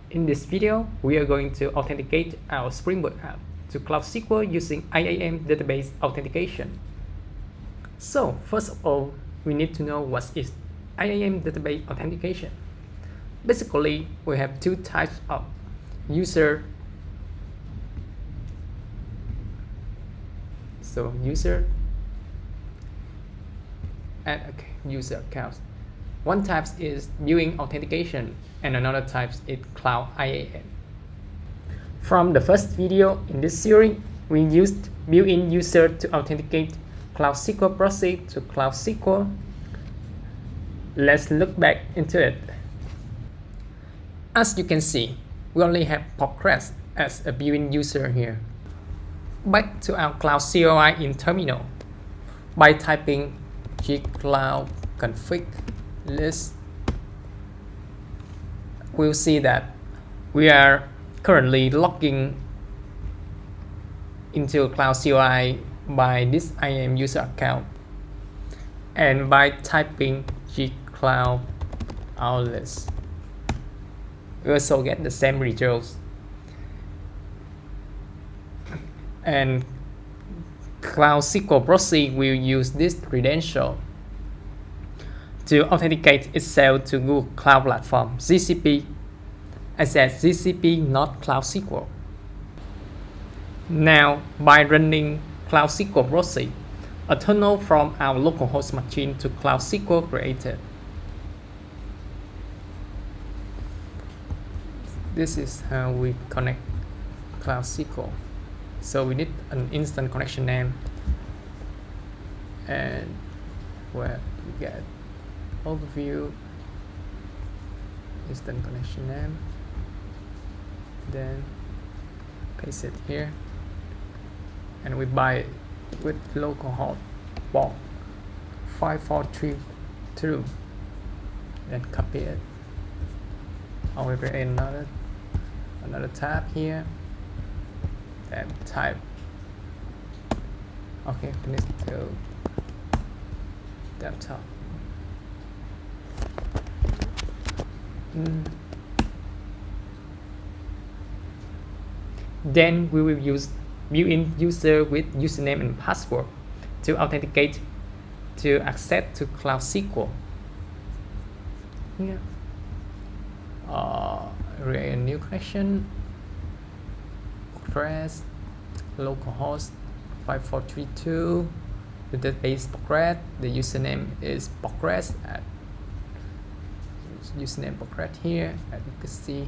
In this video, we are going to authenticate our Spring Boot app to CloudSQL using IAM database authentication. So, first of all, we need to know what is IAM database authentication. Basically, we have two types of user. So, user and user accounts. One type is viewing authentication and another type is Cloud IAM. From the first video in this series, we used built-in user to authenticate CloudSQL process to CloudSQL. Let's look back into it. As you can see, we only have Postgres as a built-in user here. Back to our Cloud CLI in terminal by typing gcloud config list. We'll see that we are currently logging into Cloud CLI by this IAM user account, and by typing gcloud list, we also get the same results. And Cloud SQL process will use this credential to authenticate itself to Google Cloud Platform, GCP. I said GCP, not Cloud SQL. Now, by running Cloud SQL process, a tunnel from our localhost machine to Cloud SQL created. This is how we connect Cloud SQL. So we need an instant connection name, and where we get overview, instant connection name, then paste it here, and we buy it with localhost port 5432, then copy it. I'll create another tab here and type. Okay, we need to desktop. Then we will use built-in user with username and password to authenticate to access to Cloud SQL. Yeah. Create a new connection. Postgres, localhost 5432. The database Postgres. The username is Postgres. Username Postgres here, as you can see.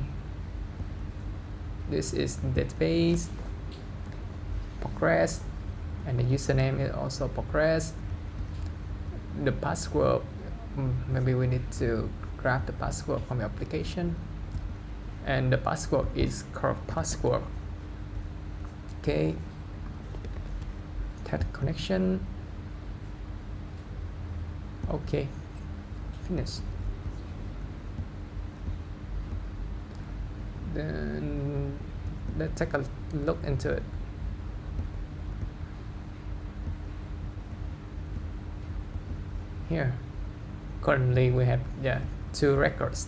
This is the database Postgres, and the username is also Postgres. The password, maybe we need to grab the password from the application, and the password is correct password. Okay, test connection. Okay, finish. Then let's take a look into it. Here, currently we have two records.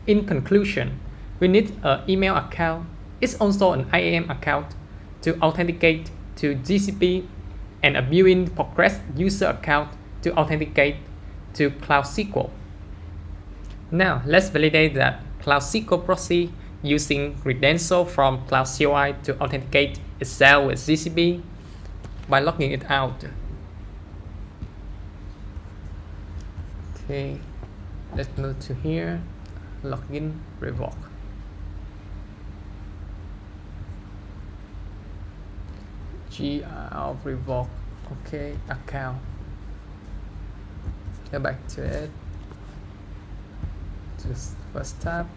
In conclusion, we need an email account. It's also an IAM account to authenticate to GCP, and a built-in Postgres user account to authenticate to Cloud SQL. Now, let's validate that Cloud SQL process using credential from Cloud CLI to authenticate itself with GCP by logging it out. Okay, let's move to here, login, revoke. Revoke. Okay, account. Go back to it. Just first tab,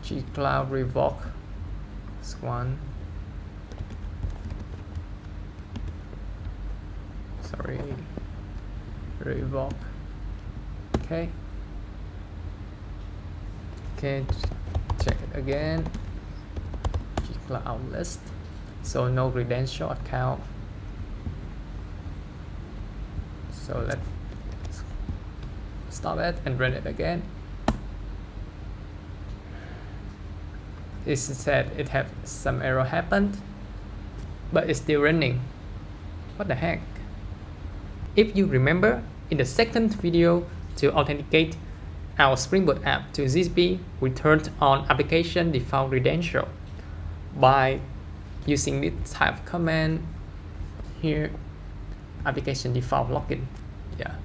gcloud revoke. This one. Sorry. Revoke. Okay. Okay, check it again. gcloud list. So no credential account. So let's stop it and run it again. it said it had some error happened, but it's still running. What the heck? If you remember, in the second video to authenticate our Spring Boot app to GCP, we turned on application default credential by using this type of command here, application default login. Yeah.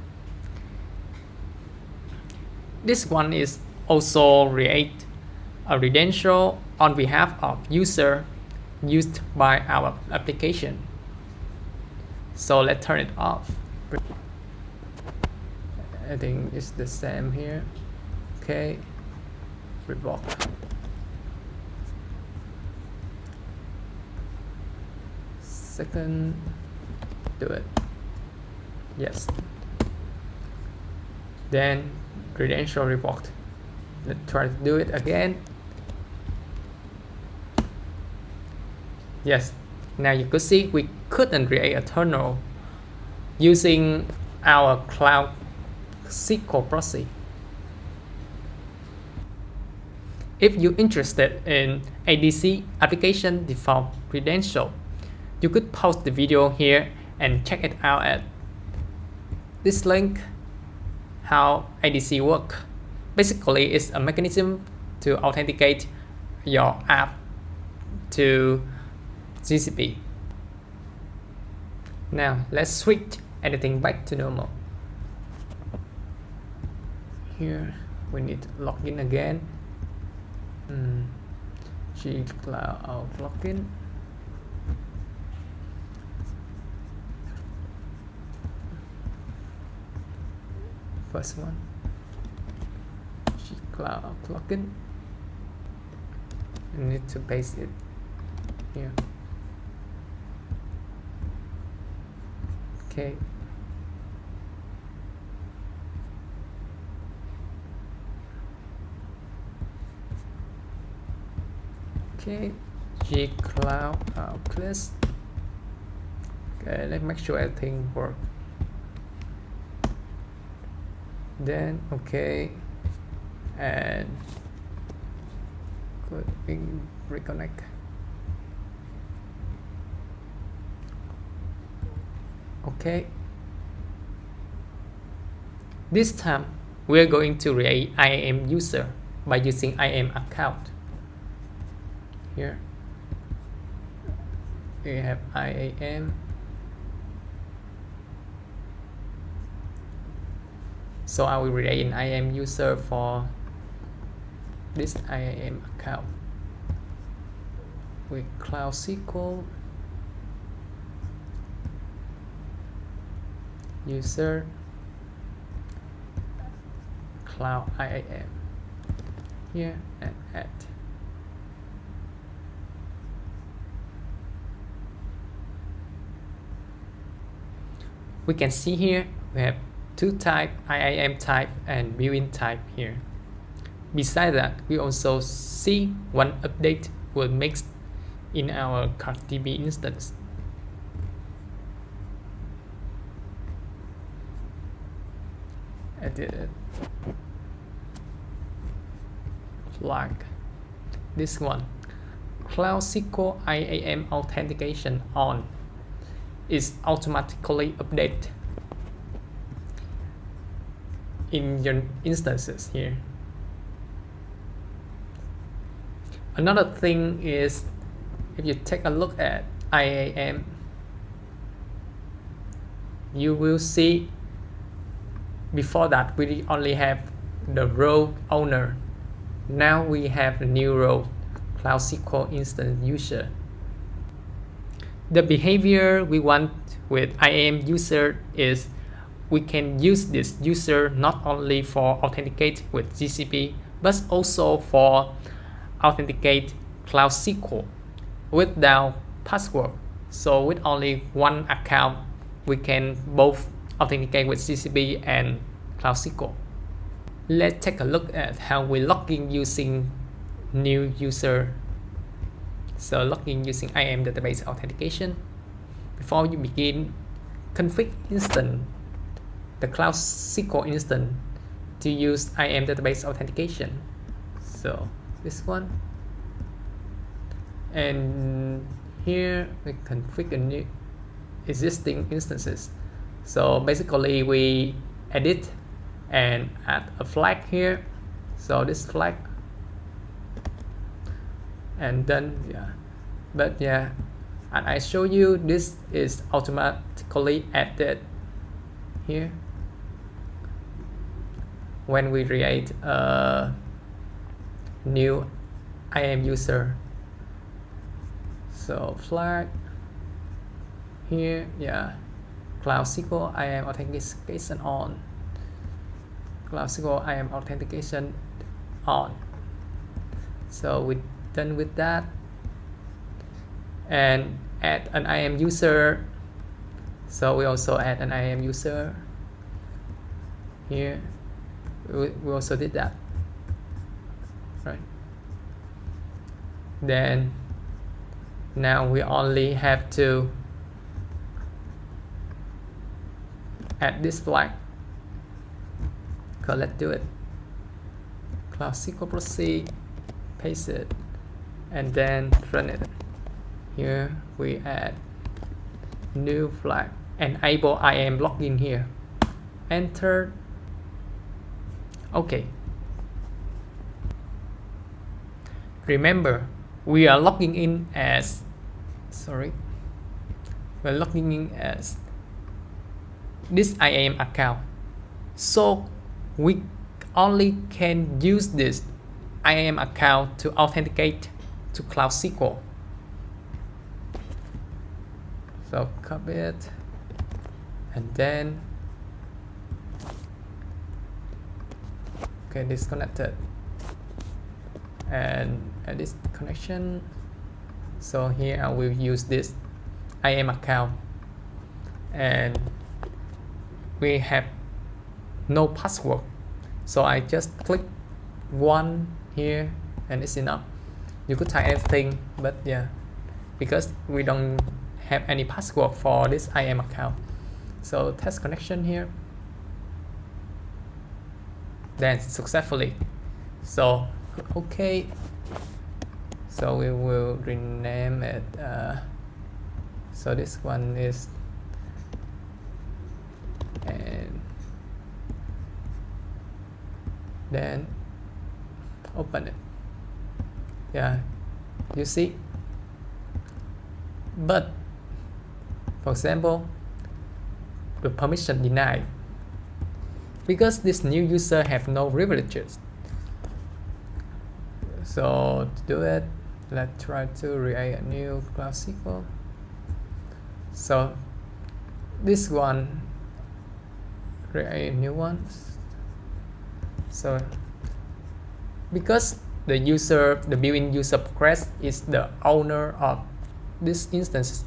This one is also create a credential on behalf of user used by our application. So let's turn it off. I think it's the same here. Okay, revoke. Second, do it. Yes. Then credential revoked. Let's try to do it again. Yes. Now you could see we couldn't create a terminal using our CloudSQL proxy. If you're interested in ADC application default credential, you could pause the video here and check it out at this link, how ADC work. Basically, it's a mechanism to authenticate your app to GCP. Now let's switch everything back to normal. Here we need to log in again. G-Cloud login. First one, G-Cloud login. I need to paste it here. Okay. Okay, G-Cloud Outclass. Okay, let's make sure everything works. Then okay, and good, we reconnect. Okay, this time we're going to create IAM user by using IAM account. Here we have IAM. So I will create an IAM user for this IAM account with CloudSQL user Cloud IAM here and add. We can see here we have two type, IAM type and built-in type here. Besides that, we also see one update will mix in our CardDB instance. Edit it. Flag. This one, CloudSQL IAM authentication on, is automatically updated in your instances here. Another thing is, if you take a look at IAM, you will see before that we only have the role owner. Now we have a new role, CloudSQL instance user. The behavior we want with IAM user is we can use this user not only for authenticate with GCP, but also for authenticate CloudSQL without password. So with only one account, we can both authenticate with GCP and CloudSQL. Let's take a look at how we log in using new user. So login using IAM database authentication. Before you begin, config instance the CloudSQL instance to use IAM database authentication. So this one, and here we configure new existing instances. So basically we edit and add a flag here, so this flag, and then but and I show you this is automatically added here when we create a new IAM user. So flag here, CloudSQL IAM authentication on, CloudSQL IAM authentication on. So we're done with that, and add an IAM user. So we also add an IAM user here. We also did that, right? Then now we only have to add this flag. So let's do it. CloudSQL proceed, paste it, and then run it. Here we add new flag, enable IAM login here. Enter. Okay. Remember, we are logging in as we're logging in as this IAM account, so we only can use this IAM account to authenticate to CloudSQL. So copy it, and then disconnected, and add this connection. So here I will use this IAM account, and we have no password, so I just click one here and it's enough. You could type anything, but because we don't have any password for this IAM account. So test connection here, then successfully. So okay, so we will rename it. So this one is, and then open it. You see, but for example, the permission denied because this new user have no privileges. So to do it, let's try to create a new CloudSQL. So this one, create a new one. So because the built-in user progress is the owner of this instance,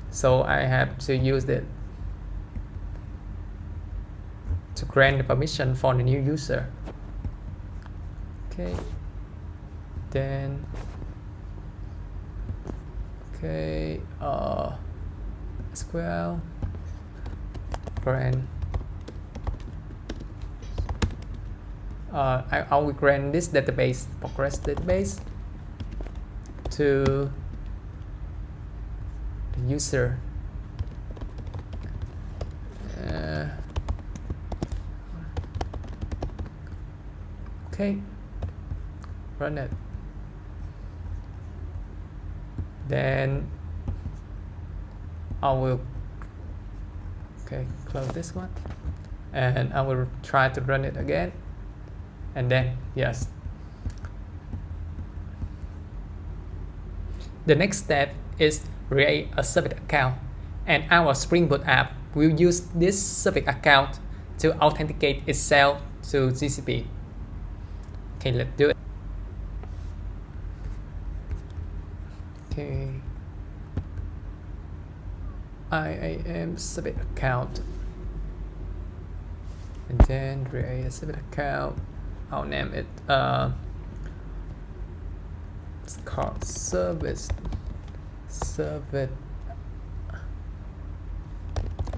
so I have to use it to grant the permission for the new user. Okay, then SQL grant. I will grant this database, Progress database, to the user. Okay, run it. Then I will close this one, and I will try to run it again, and then yes. The next step is create a service account, and our Spring Boot app will use this service account to authenticate itself to GCP. Okay, let's do it. Okay, IAM service account, and then create a service account. I'll name it it's called service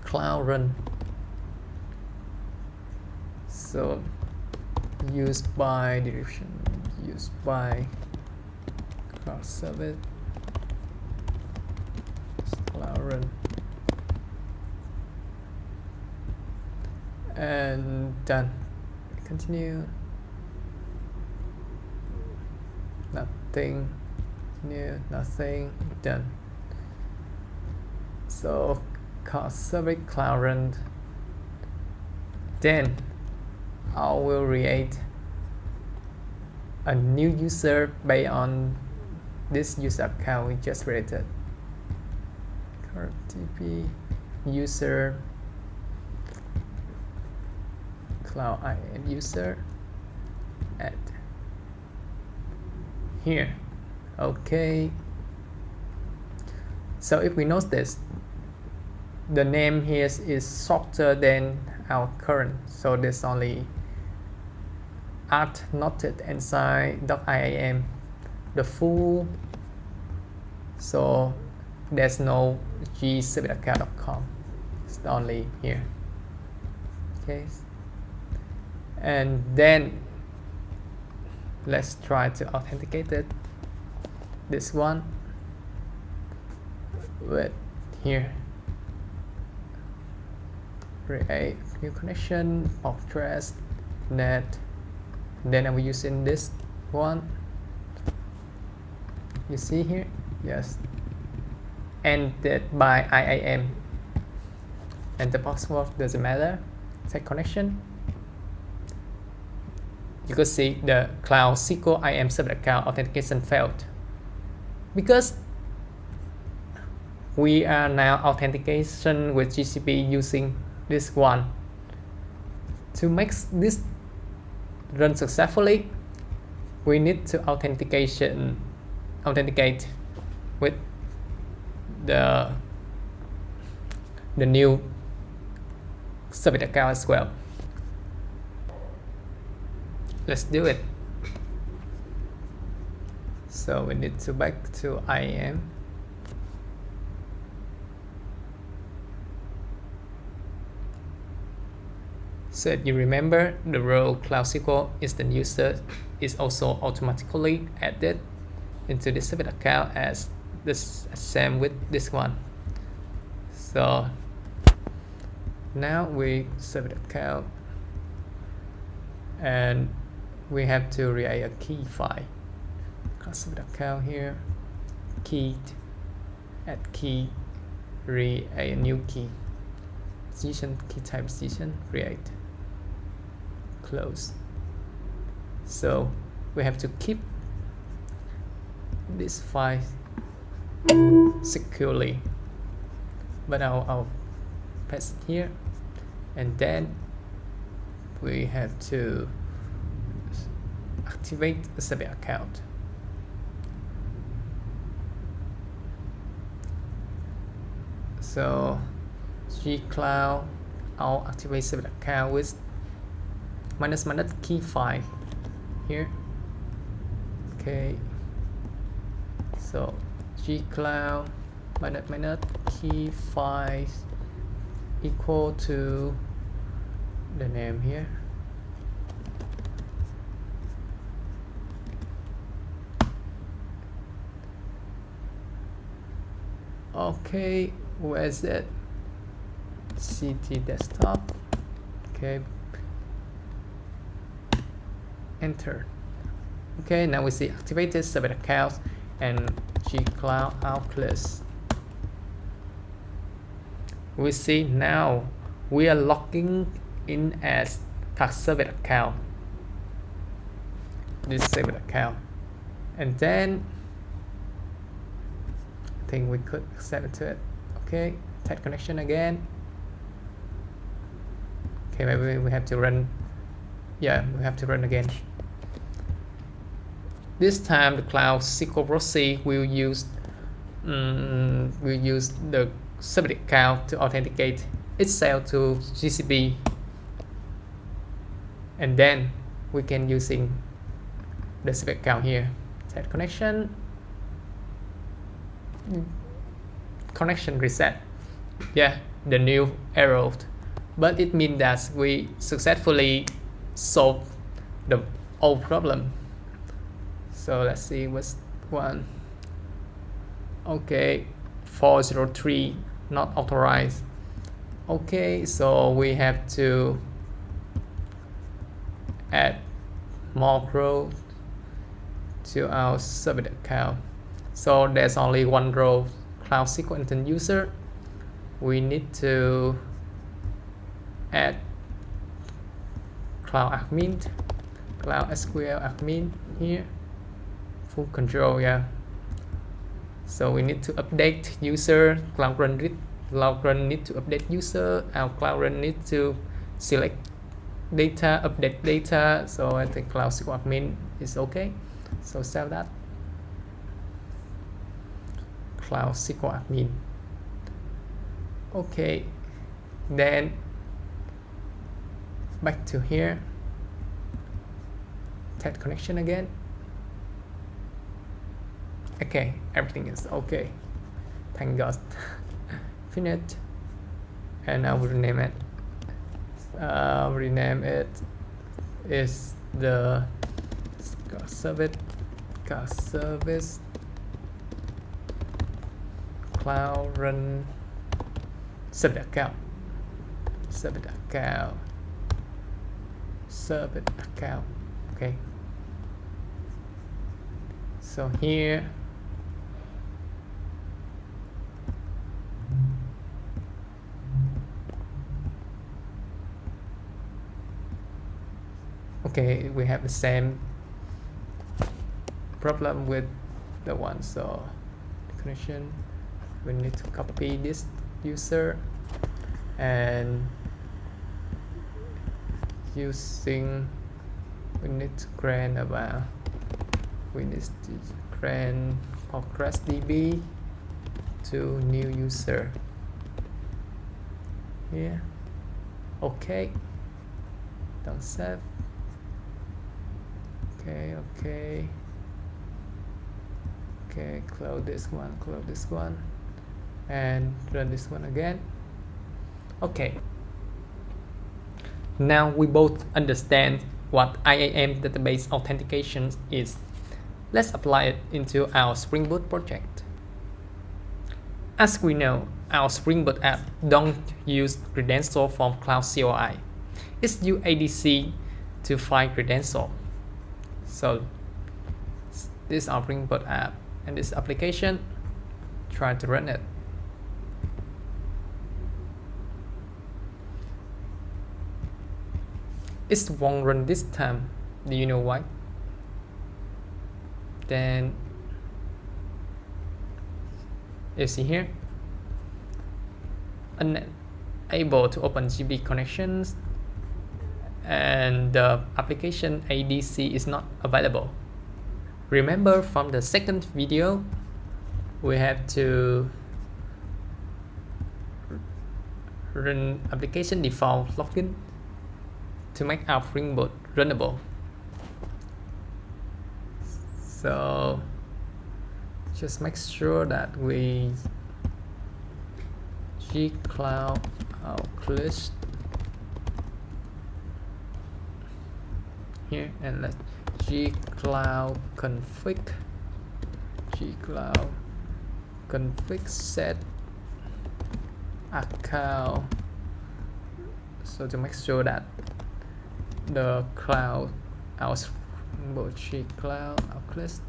cloud run. So used by description, used by cloud service cloud run, and done. Continue. Nothing. Continue. Nothing. Done. So call service cloud run. Then I will create a new user based on this user account we just created. TP user cloud IAM user add here. Okay. So if we notice, the name here is shorter than our current, so there's only art noted inside .iam, the full, so there's no gserviceaccount.com, it's only here. Okay, and then let's try to authenticate it, this one with here, create new connection, address, net. Then I'm using this one, you see here, yes, ended by IAM, and the password doesn't matter. Set connection. You can see the CloudSQL IAM server account authentication failed because we are now authentication with GCP using this one. To make this run successfully, we need to authenticate with the new service account as well. Let's do it. So we need to back to IAM. So if you remember, the role CloudSQL instant user is also automatically added into the service account as this same with this one. So now we service account, and we have to create a key file. Service account here, key, add key, create a new key, position, key type position, create, close. So we have to keep this file securely, but I'll paste it here, and then we have to activate the service account. So gcloud, I'll activate service account with -- key file here. Okay, so gcloud -- key file equal to the name here. Okay, where is it? CT desktop. Okay, enter. Okay, now we see activated service account and gcloud outclass. We see now we are logging in as service account, this service account, and then I think we could accept it to it. Okay, type connection again. Okay, maybe we have to run. Yeah, we have to run again. This time the CloudSQL proxy will use the service account to authenticate itself to GCP, and then we can using the service account here. Set connection. Connection reset. Yeah, the new error, but it means that we successfully solved the old problem. So let's see what's one. Okay, 403 not authorized. Okay, so we have to add more row to our server account. So there's only one row, CloudSQL Intent user. We need to add Cloud admin, Cloud SQL admin here, full control, yeah. So we need to update user, Cloud Run need to update user, our Cloud Run need to select data, update data. So I think CloudSQL admin is okay. So save that. CloudSQL admin. Okay, then back to here, test connection again. Okay, everything is okay, thank God. Finish, and I will rename it. Rename it is the service Cloud Run server account. Okay, so here okay, we have the same problem with the one. So the connection, we need to copy this user and using, we need to grant about, we need to grant PostgreSDB to new user here. Okay, don't save. Okay, close this one, and run this one again. Okay, now we both understand what IAM database authentication is. Let's apply it into our Spring Boot project. As we know, our Spring Boot app don't use credentials from CloudSQL. It's use ADC to find credentials. So this is our Spring Boot app, and this application, try to run it. It won't run this time. Do you know why? Then you see here, unable to open GB connections, and the application ADC is not available. Remember from the second video, we have to run application default login to make our Spring Boot runnable. So just make sure that we gcloud outclist here, and let's gcloud config set account. So to make sure that the cloud gcloud outclist.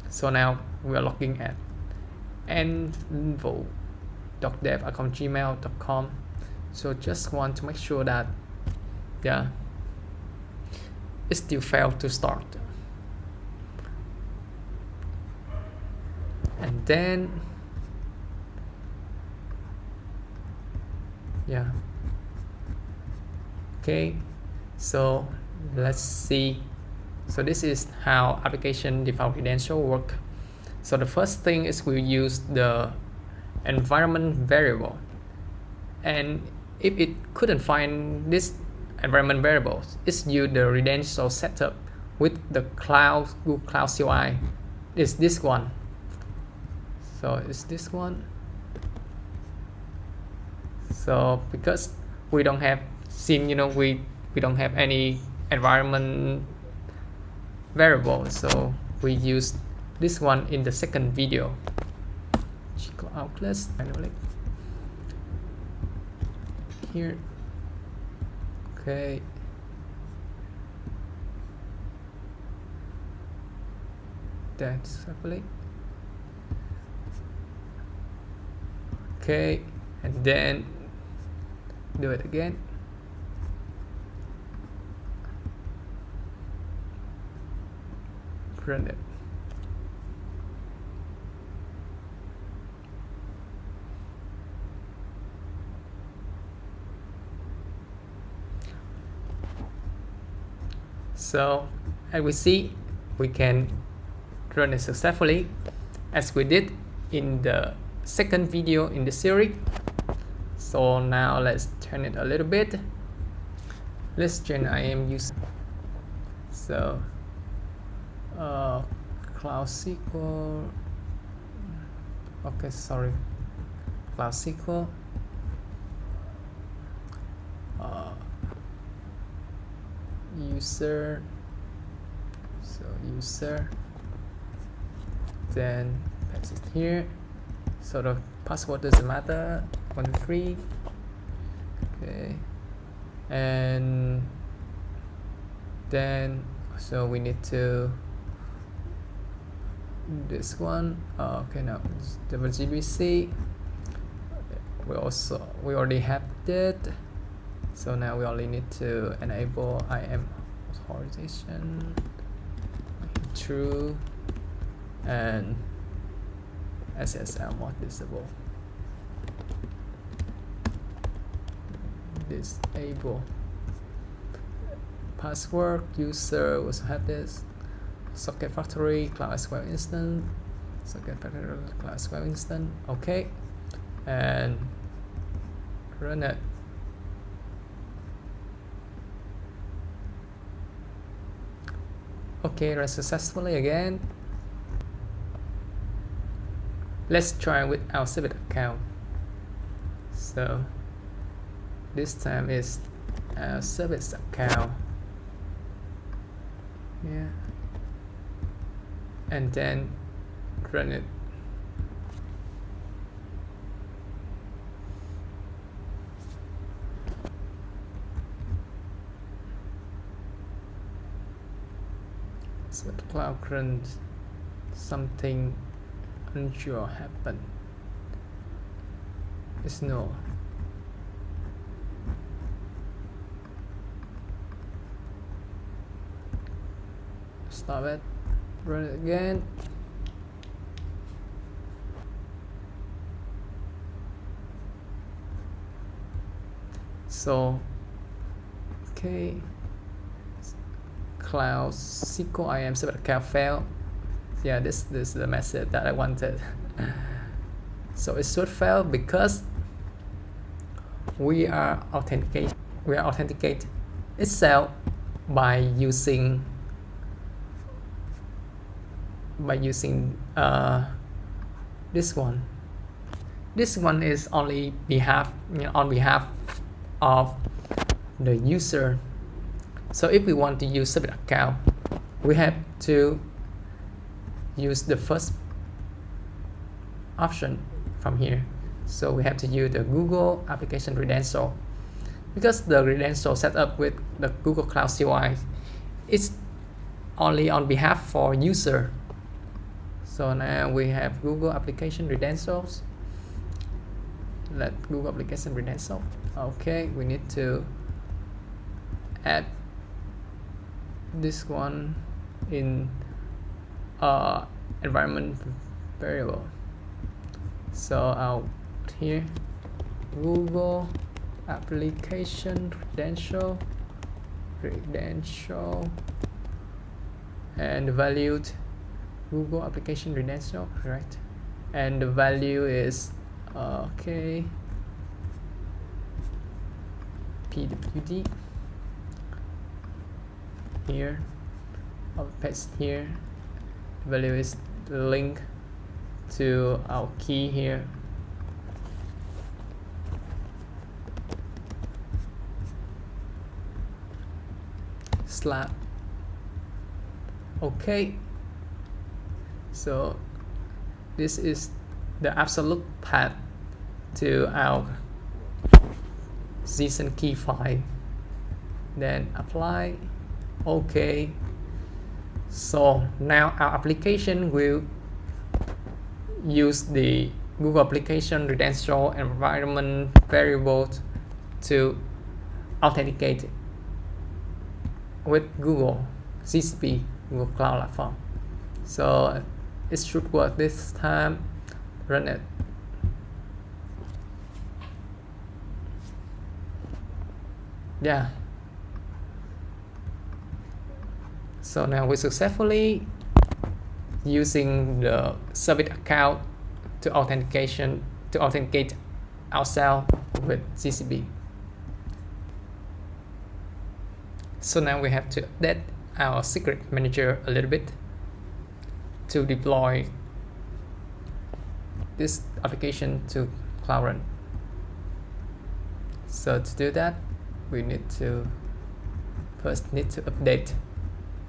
So now we are logging at info.dev@gmail.com. So just want to make sure that it still failed to start. And then okay, so let's see. So this is how application default credential work. So the first thing is we use the environment variable, and if it couldn't find this environment variables, it's use the credential setup with the Google Cloud CLI. It's this one. So it's this one. So because we don't have we don't have any environment variable, so we use this one in the second video. outlets manually here. Okay. That's successfully. Okay, and then do it again. Run it. So as we see, we can run it successfully as we did in the second video in the series. So now let's turn it a little bit. Let's change IAM user. So CloudSQL. Okay, sorry. CloudSQL. User. So user. Then paste it here. So the password doesn't matter. 1, 2, 3. Okay. And then so we need to this one. Okay, now WGBC. We already have that. So now we only need to enable IAM authorization true and SSL mod disable. Disable password. User will have this socket factory CloudSQL instance. Socket factory CloudSQL instance. Okay, and run it. Okay, run successfully again. Let's try with our service account. So this time is our service account. Yeah. And then run it. So the cloud runs, something unusual happened. It's no. Stop it. Run it again. So okay. CloudSQL IAM server account failed. Yeah, this is the message that I wanted. So it should fail because we are authenticate itself by using this one. This one is only on behalf of the user. So if we want to use service account, we have to use the first option from here. So we have to use the Google application credential, because the credential set up with the Google Cloud CLI is only on behalf for user. So now we have Google application credentials. Let Google application credential. Okay, we need to add this one in environment variable. So out here, Google application credential, and the valued Google application credential, right? And the value is okay, pwd. Here, I'll paste here. The value is the link to our key here. Slap. Okay. So this is the absolute path to our JSON key file, then apply. OK. So now our application will use the Google application credential environment variable to authenticate with Google GCP, Google Cloud Platform. So it should work this time. Run it. Yeah. So now we successfully using the service account to authenticate ourselves with GCP. So now we have to update our secret manager a little bit to deploy this application to Cloud Run. So to do that, we need to update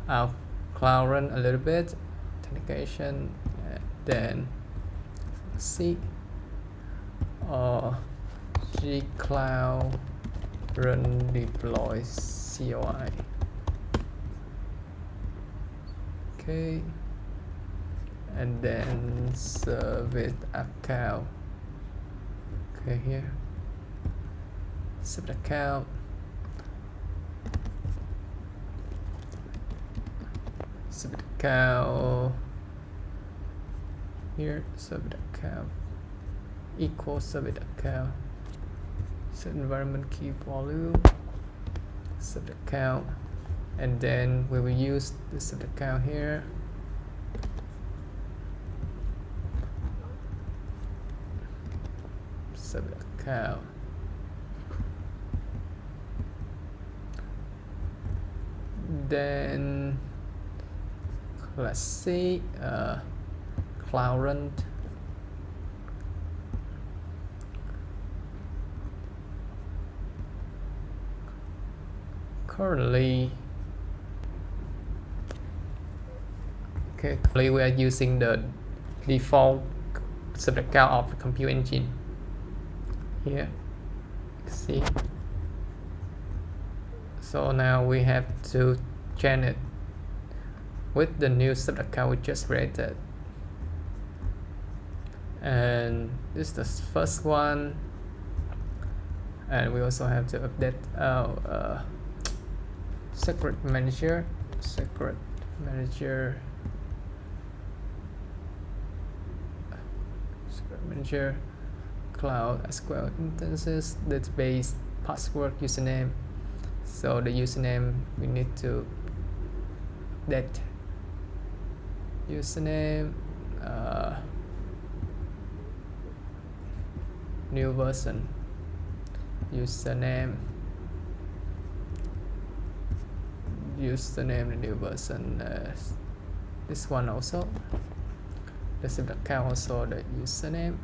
our Cloud Run a little bit. Authentication, then C or G Cloud Run deploy COI. Okay, and then service account. Okay, here service account. Service account here, service account equal service account, so environment key volume, service account, and then we will use the service account here. Service account. Then let's see, Cloud Run. Currently we are using the default service account of the compute engine here. See, so now we have to change it with the new service account we just created, and this is the first one, and we also have to update our secret manager CloudSQL instances, database, password, username. So the username we need to update. Username, new version, username, the new version, this one also, the same account also the username.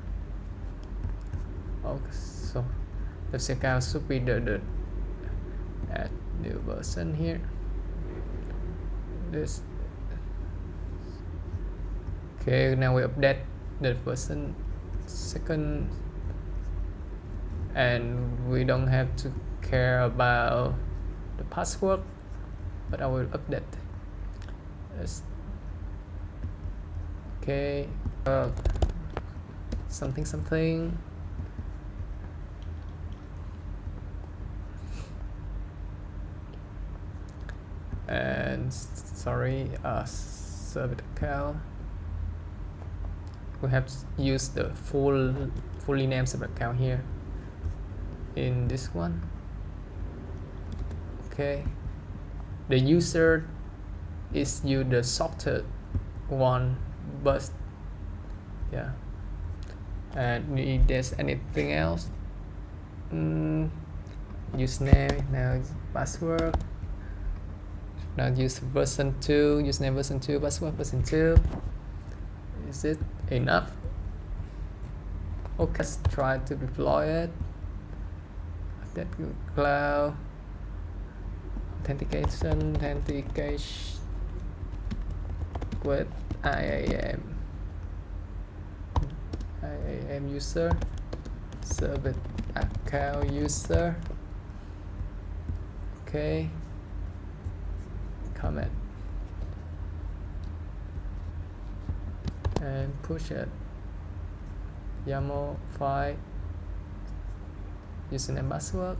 Okay, so the account should be the add new version here. This. Okay, now we update the version second, and we don't have to care about the password, but I will update. Yes. Okay, something. And sorry, service account. We have to use the fully named service account here in this one. Okay, the user is the sorted one, but yeah. And if there's anything else, username, now password. Now use version 2, username version 2, password version 2. Is it enough? Okay, let's try to deploy it. That Google Cloud authentication with IAM. IAM user, service account user. Okay, comment and push it. YAML file, username, password,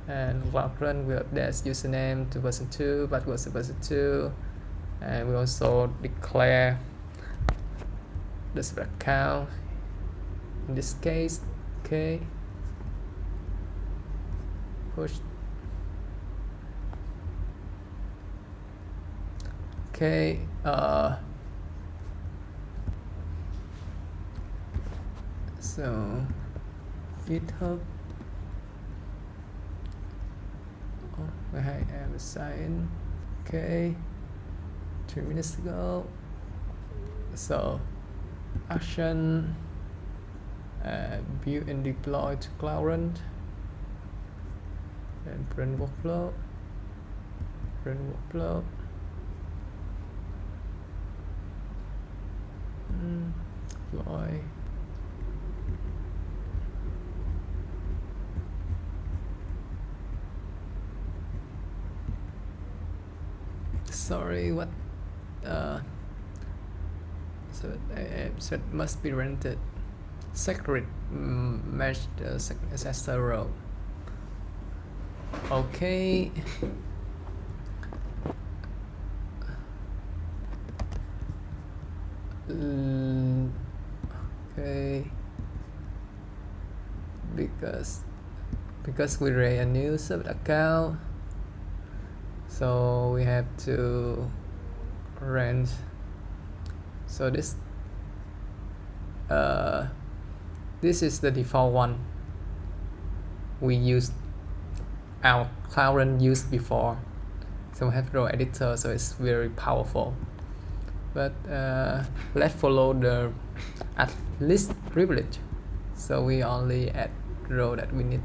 and while run we update username to version 2, password to version 2, and we also declare the server account in this case. Okay, push. Okay, so GitHub. Oh, I have a sign. Okay, 3 minutes ago. So action, build and deploy to Cloud Run, and run workflow. Deploy. Sorry, what? So it must be rented. Secret mesh accessor row. Okay. Okay. Because we create a new sub account, so we have to rent. So this is the default one we used, our Cloud Run used before. So we have row editor, so it's very powerful. But let's follow the at least privilege. So we only add row that we need.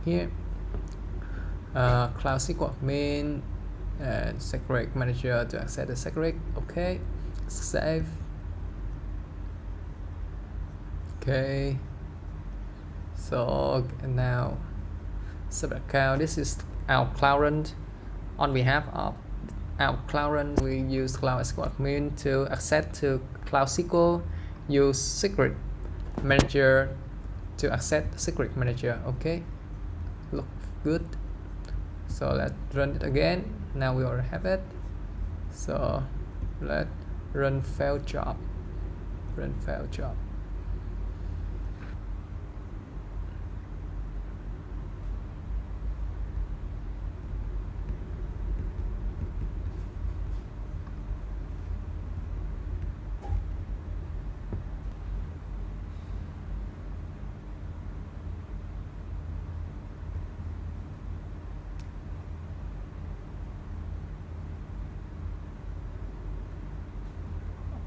Here, CloudSQL admin and secret manager to access the secret. Okay, save. Okay, so now sub account. This is our Cloud Run. On behalf of our Cloud Run, we use CloudSQL admin to access to CloudSQL. Use secret manager to access secret manager. Okay, look good. So let's run it again. Now we already have it. So let's run failed job. Run failed job.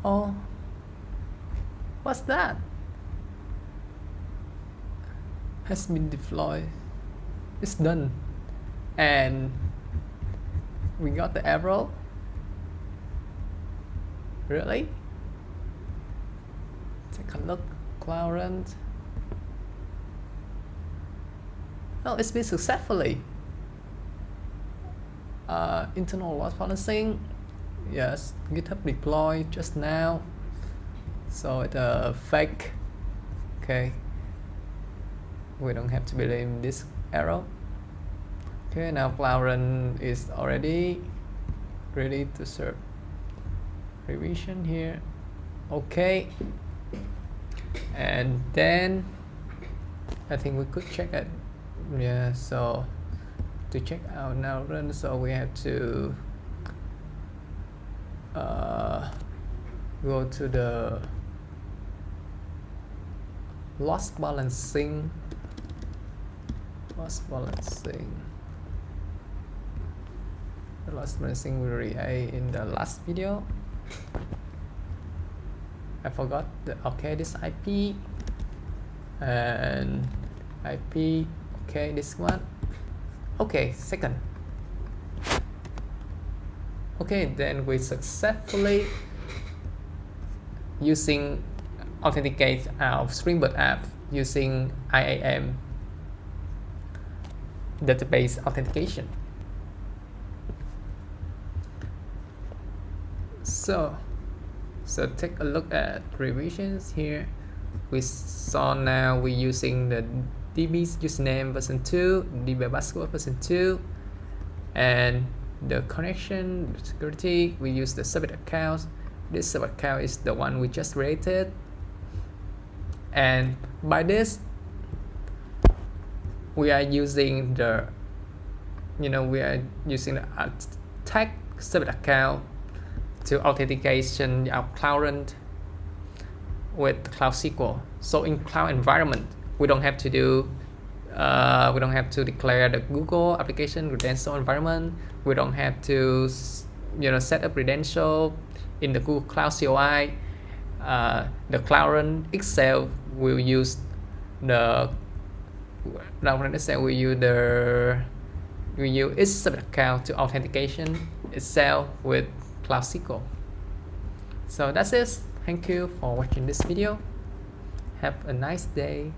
Oh, what's that? Has been deployed. It's done, and we got the error. Really? Take a look. Cloud Run. Oh, it's been successfully. Internal load balancing. Yes, GitHub deploy just now. So it's a fake. Okay. We don't have to believe this error. Okay, now Cloud Run is already ready to serve. Revision here. Okay. And then I think we could check it. Yeah, so to check out now run, so we have to go to the loss balancing. The loss balancing we created in the last video. I forgot the this IP and IP. Okay, this one. Okay, second. Okay, then we successfully using Authenticate Spring Boot App using IAM database authentication. So take a look at revisions here. We saw now we're using the DB username version 2, DB password version 2, and the connection security, we use the server account. This server account is the one we just created, and by this we are using the tag server account to authentication our cloud with CloudSQL. So in cloud environment, we don't have to declare the Google application credential environment. We don't have to set up credential in the Google Cloud CLI. The cloud itself will use its server account to authentication itself with CloudSQL. So that's it. Thank you for watching this video. Have a nice day.